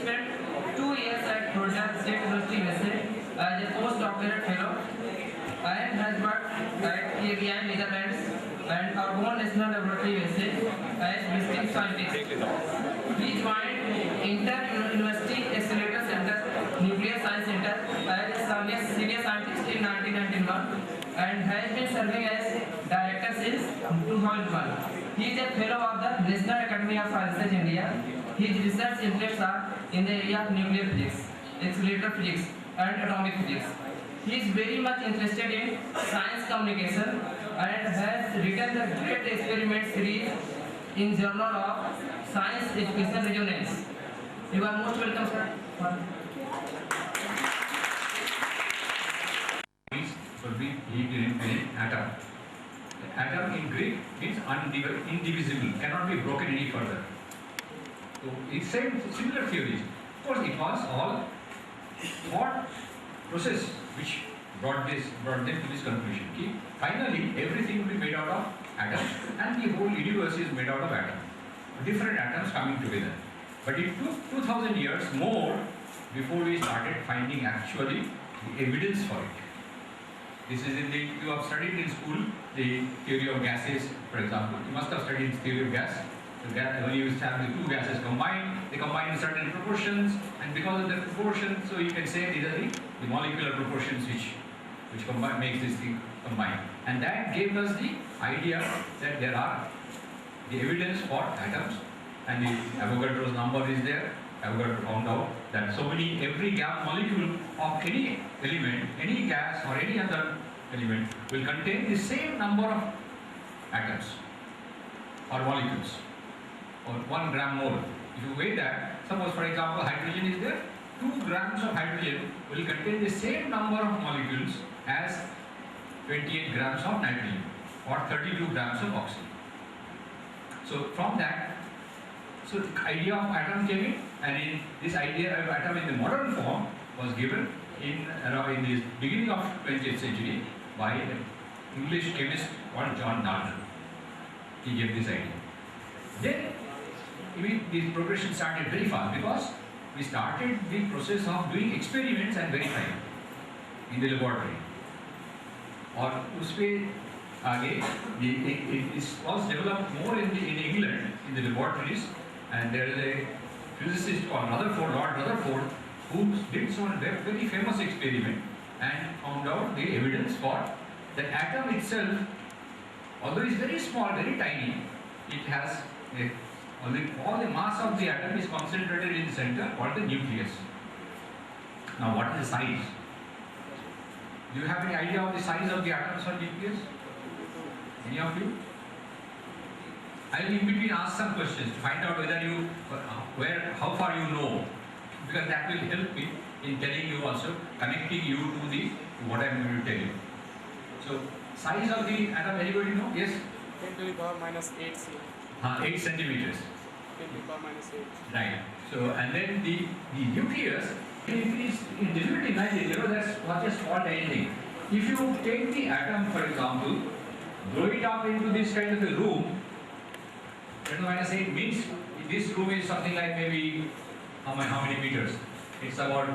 spent 2 years at Georgia State University USA as a postdoctoral fellow and has worked at KBI Netherlands and Arbonne National Laboratory USA as visiting scientist. He joined Inter-University Accelerator Center, Nuclear Science Center as a senior scientist in 1991 and has been serving as director since 2001. He is a fellow of the National Academy of Sciences India. His research interests are in the area of nuclear physics, accelerator physics and atomic physics. He is very much interested in science communication and has written the Great Experiment series in Journal of Science Education Resonance. You are most welcome, sir. Will be in an atom. The atom in Greek means indivisible, cannot be broken any further. So it's similar theories. Of course, it was all thought process which brought them to this conclusion. Finally, everything will be made out of atoms, and the whole universe is made out of atoms. Different atoms coming together. But it took 2000 years more before we started finding actually the evidence for it. This is you have studied in school the theory of gases, for example. You must have studied the theory of gas. When you have the two gases combined, they combine in certain proportions, and because of the proportions, so you can say these are the molecular proportions which makes this thing combine. And that gave us the idea that there are the evidence for atoms, and the Avogadro's number is there. Avogadro found out that every gas molecule of any element, any gas or any other element will contain the same number of atoms or molecules, or 1 gram more. If you weigh that, suppose for example hydrogen is there, 2 grams of hydrogen will contain the same number of molecules as 28 grams of nitrogen or 32 grams of oxygen. So from that, so the idea of atom came in, and this idea of atom in the modern form was given in the beginning of 20th century by an English chemist called John Dalton. He gave this idea. Then the progression started very fast because we started the process of doing experiments and verifying in the laboratory. और उसपे आगे it was developed more in England in the laboratories, and there is a physicist called Lord Rutherford, who did some very famous experiment and found out the evidence for the atom itself. Although it's very small, very tiny, it has all the mass of the atom is concentrated in the center called the nucleus. Now what is the size? Do you have any idea of the size of the atoms or nucleus? Any of you? I will in between ask some questions to find out whether how far you know, because that will help me in telling you also, connecting you to what I am going to tell you. So, size of the atom, anybody know? Yes? 10 to the power minus 8 cm. 8 centimeters. 10 to the power minus 8. Right. So, and then the nucleus, it is difficult to imagine, that's not just small tiny thing. If you take the atom, for example, blow it up into this kind of a room, 10 to the minus 8 means this room is something like maybe how many meters? It's about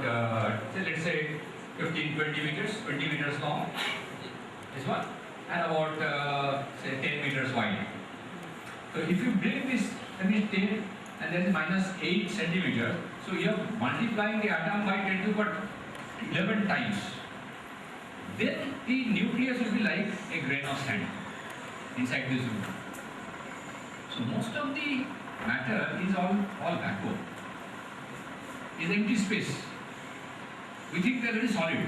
let's say 15-20 meters, 20 meters long. This one, and about say 10 meters wide. So if you bring this, that means 10 and then minus 8 centimeters, so you are multiplying the atom by 10 to the power 11 times. Then the nucleus will be like a grain of sand inside this room. So most of the matter is all vacuum. Is empty space. We think they are very solid.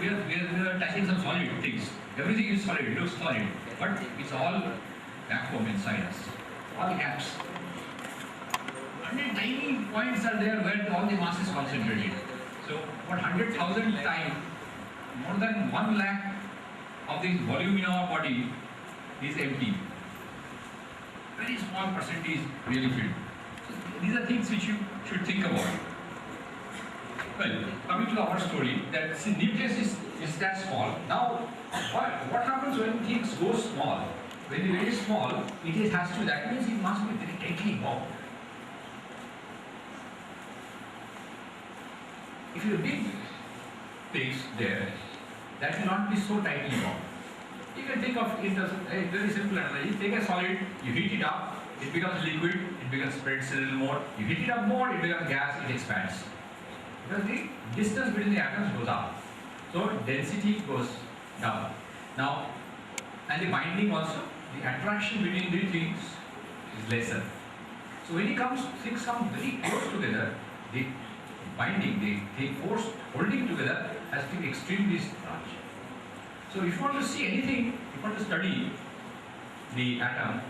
We are touching some solid things. Everything is solid, it looks solid. But it's all vacuum inside us. All gaps. And then tiny points are there where all the mass is concentrated. So about 100,000 times, more than 1 lakh of this volume in our body is empty. Very small percentage really filled. So these are things which you should think about. Well, coming to our story, that the nucleus is that small. Now, what happens when things go small? When it's very small, that means it must be very tightly bound. if you big things there, that will not be so tightly bound. You can think of it as a very simple analogy. Take a solid, you heat it up, it becomes liquid, it becomes spreads a little more. You heat it up more, it becomes gas, it expands. Because the distance between the atoms goes up. So density goes down. Now, and the binding also, the attraction between the things is lesser. So when things come very close together, the binding, the force holding together has to be extremely large. So if you want to see anything, if you want to study the atom,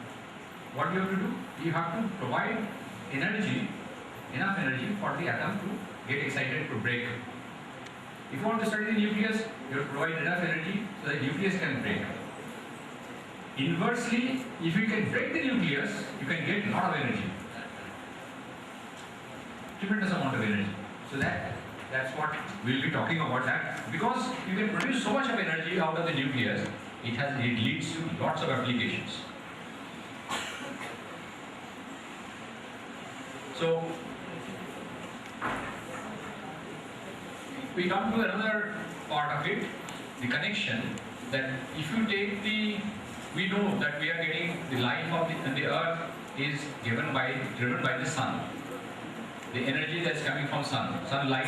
what you have to do? You have to provide energy, enough energy for the atom to get excited, to break. If you want to study the nucleus, you have to provide enough energy so that the nucleus can break. Inversely, if you can break the nucleus, you can get a lot of energy. Tremendous amount of energy. So that's what we'll be talking about, that because you can produce so much of energy out of the nucleus, it leads to lots of applications. So we come to another part of it, the connection, that if you take we know that we are getting the life of the earth is driven by the sun. The energy that's coming from sunlight,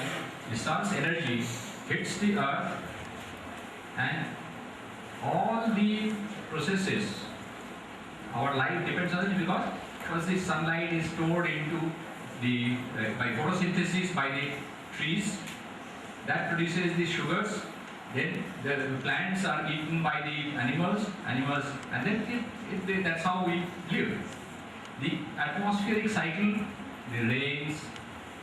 the sun's energy hits the earth, and all the processes, our life depends on it, because the sunlight is stored into by photosynthesis by the trees, that produces the sugars, then the plants are eaten by the animals, and then that's how we live. The atmospheric cycle, the rains,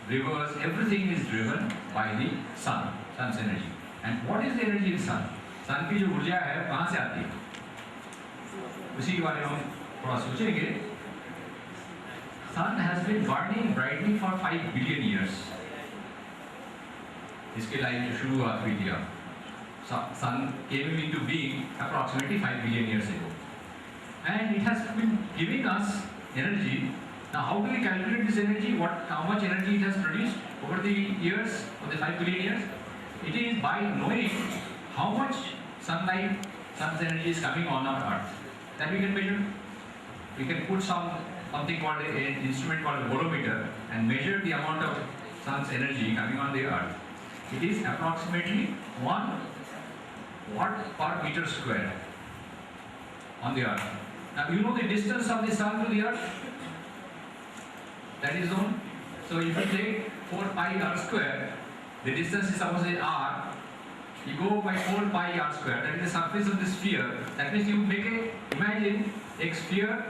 rivers, everything is driven by the sun's energy. And what is the energy of sun? Sun की जो ऊर्जा है कहाँ से आती है? उसी के बारे में हम थोड़ा सोचेंगे. Sun has been burning brightly for 5 billion years. इसके लाइफ जो शुरुआत हुई थी. Sun came into being approximately 5 billion years ago, and it has been giving us energy. Now, how do we calculate this energy? How much energy it has produced over the years, of the 5 billion years? It is by knowing how much sun's energy is coming on our Earth. That we can measure. We can put something called an instrument called a bolometer and measure the amount of sun's energy coming on the Earth. It is approximately 1 watt per meter square on the Earth. Now, you know the distance of the sun to the Earth? That is known. So if you take 4 pi r square, the distance is suppose r, you go by 4 pi r square, that is the surface of the sphere. That means you imagine a sphere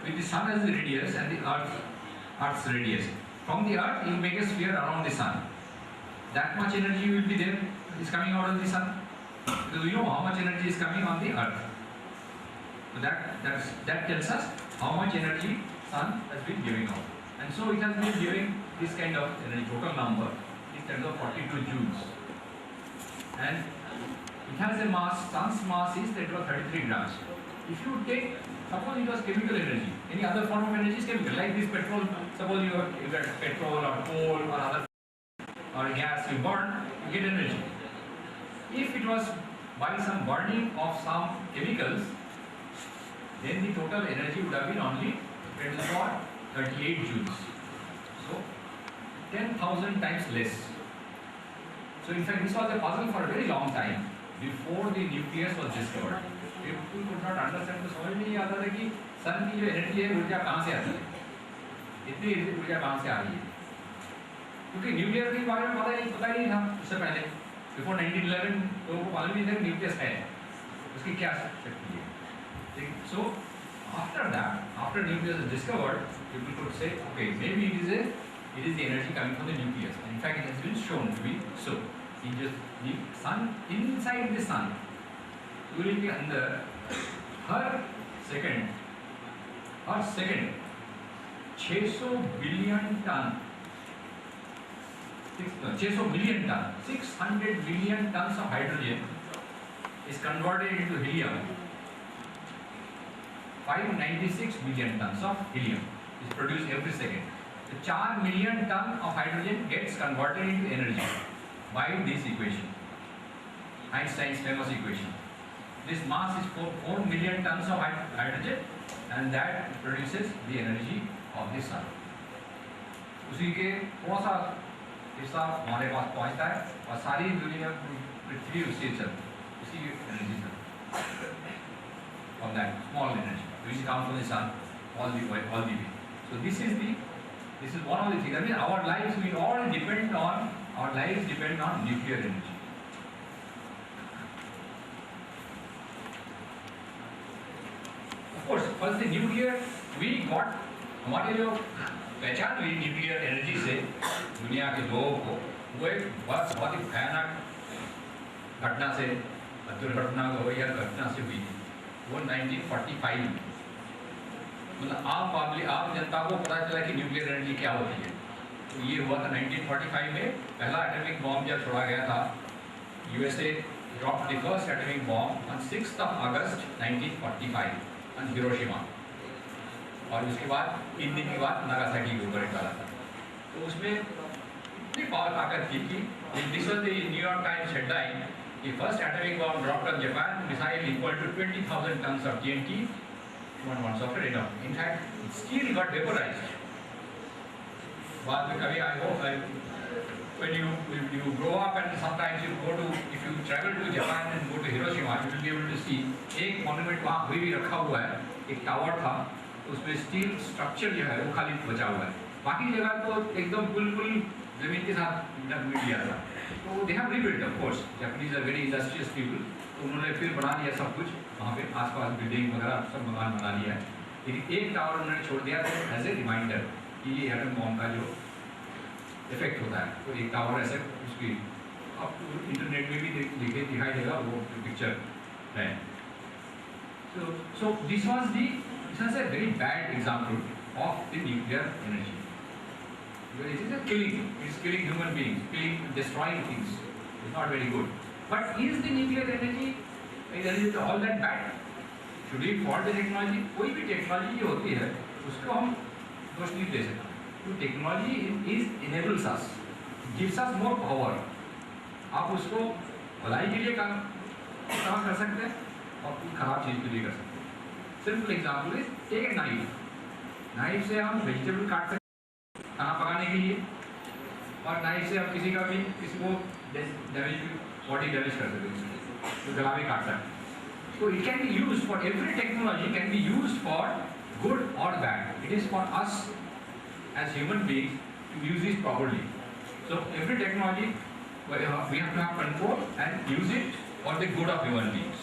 with the sun as the radius and the earth's radius. From the earth, you make a sphere around the sun. That much energy will be there, is coming out of the sun. Because we know how much energy is coming on the earth. So that tells us how much energy sun has been giving out. And so it has been giving this kind of energy, total number is 10 to the 42 joules. And it has a mass, sun's mass is 10 to the 33 grams. If you take, suppose it was chemical energy, any other form of energy is chemical, like this petrol, suppose you got petrol or coal or other or gas you burn, you get energy. If it was by some burning of some chemicals, then the total energy would have been only 10 to the power 38 joules. So 10,000 times less. So in fact, this was a puzzle for a very long time before the nucleus was discovered. People could not understand, तो समझ नहीं आता था कि सन की जो energy है ऊर्जा कहाँ से आती है, इतनी ऊर्जा कहाँ से आ रही है, क्योंकि न्यूक्लियर के बारे में पता ही नहीं था उससे पहले. Before 1911 लोगों को मालूम नहीं था कि न्यूक्लियस है, उसकी क्या शक्ति है. So after that, after nucleus is discovered, people could say, okay, maybe it is the energy coming from the nucleus. And in fact, it has been shown to be so. The sun, inside the sun, during the under, her second, 600 billion ton, 600 million ton, 600 million tons of hydrogen is converted into helium. 596 million tons of helium is produced every second. The 4 million ton of hydrogen gets converted into energy by this equation, Einstein's famous equation. This mass is 4 million tons of hydrogen, and that produces the energy of the sun. उसी के थोड़ा सा हिस्सा हमारे पास पहुंचता है और सारी दुनिया पृथ्वी उसी चलती है, उसी एनर्जी से, of that small energy which comes from the sun all the way. So this is one of the things. I mean, our lives depend on nuclear energy. Of course, first the nuclear we got, हमारे जो पहचान हुई nuclear energy से दुनिया के लोगों को, वो एक बहुत ही भयानक घटना से, दुर्घटना या घटना से हुई थी। वो 1945 में, मतलब आम जनता को पता चला कि न्यूक्लियर एनर्जी क्या होती है। तो ये हुआ था 1945 में, पहला एटॉमिक बॉम्ब जब छोड़ा गया था, USA dropped the first atomic bomb on 6th of August 1945 on Hiroshima, और उसके बाद 3 दिन के बाद नागासाकी के ऊपर डाला था। तो उसमें इतनी पावर ताकत थी कि this was the New York times headline, the first atomic bomb dropped on Japan, missile equal to 20,000 tons of TNT 1 month after enough. In fact, it still got vaporized. बाद में कभी I hope when you grow up and sometimes you go to, if you travel to Japan and go to Hiroshima, you will be able to see एक monument वहाँ अभी भी रखा हुआ है, एक टावर था, उसमें स्टील स्ट्रक्चर जो है वो खाली बचा हुआ है, बाकी जगह तो एकदम बिल्कुल जमीन के साथ मिल गया था। तो they have rebuilt, of course, Japanese are very industrious people, तो उन्होंने फिर बना लिया सब कुछ, वहाँ पे आसपास बिल्डिंग वगैरह सब मकान बना लिया है, लेकिन एक टावर उन्होंने छोड़ दिया था एज ए रिमाइंडर कि ये एटम बॉम्ब का जो इफेक्ट होता है। तो एक टावर ऐसे उसकी अब इंटरनेट में भी दिखाई देगा वो पिक्चर है। So this was a very bad example of the nuclear energy. It is a killing. It is killing human beings, destroying things. It's not very good. But is the nuclear energy all that bad? Should we fault the technology? कोई भी technology जो होती है उसको हम दोष नहीं दे सकते। तो technology enables us, gives us more power. आप उसको भलाई के लिए काम कर सकते हैं और कोई खराब चीज़ के लिए कर सकते हैं। Simple example is take a knife से हम वेजिटेबल काट सकते हैं खाना पकाने के लिए, और नाइफ से हम किसी को बॉडी डैमेज कर सकते हैं, तो गला भी काट सकते हैं। So it can be used for every technology can be used for good or bad. It is for us as human beings to use it properly. So every technology we have to have control and use it for the good of human beings.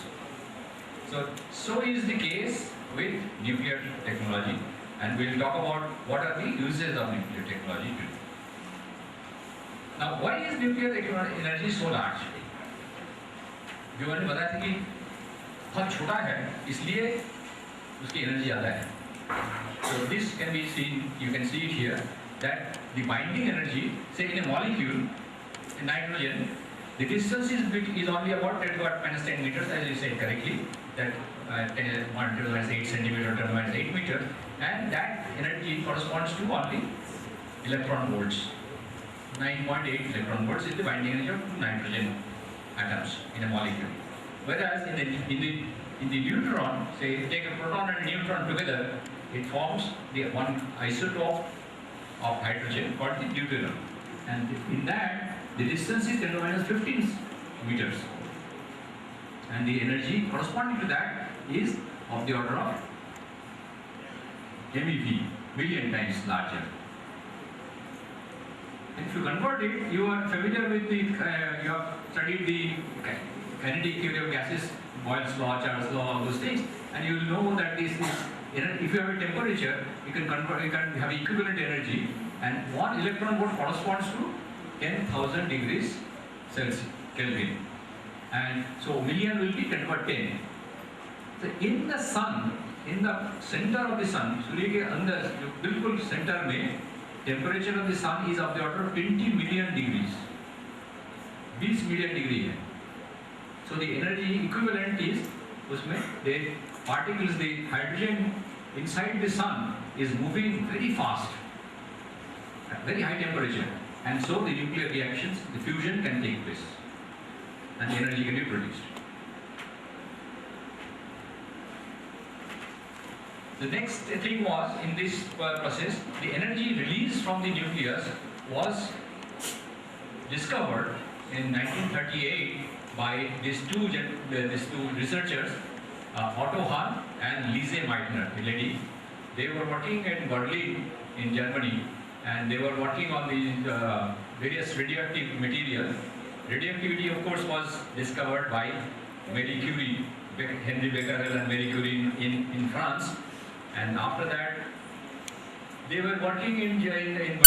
So is the case with nuclear technology, and we will talk about what are the uses of nuclear technology today. Now, why is nuclear energy so large? जो मैंने बताया था कि बहुत छोटा है, इसलिए उसकी एनर्जी ज़्यादा है। So this can be seen, you can see it here, that the binding energy, say in a molecule, in nitrogen, the distance is only about 10 to the minus 10 meters, as you said correctly, that 1 to the minus 8 centimeter, 10 to the minus 8 meters, and that energy corresponds to only electron volts. 9.8 electron volts is the binding energy of nitrogen atoms in a molecule. Whereas in the neutron, say take a proton and a neutron together, it forms the one isotope of hydrogen called the deuterium, and in that the distance is 10 to the minus 15 meters, and the energy corresponding to that is of the order of MeV, million times larger. If you convert it, you are familiar with the, you have studied the kinetic theory of gases, Boyle's law, Charles' law, all those things, and you will know that this is, if you have a temperature, you can have equivalent energy, and 1 electron volt corresponds to 10,000 degrees Celsius, Kelvin, and so million will be 10 over 10. So in the sun, in the center of the sun, सूर्य के अंदर जो बिल्कुल center में temperature of the sun is of the order of 20 million degrees, 20 million degree है. So the energy equivalent is उसमें the particles, the hydrogen inside the sun is moving very fast, at very high temperature. And so the nuclear reactions, the fusion can take place and the energy can be produced. The next thing was, in this process, the energy released from the nucleus was discovered in 1938 by these two researchers, Otto Hahn and Lise Meitner, the lady. They were working in Berlin in Germany, and they were working on these various radioactive materials. Radioactivity, of course, was discovered by Marie Curie, Henri Becquerel and Marie Curie in France. And after that, they were working in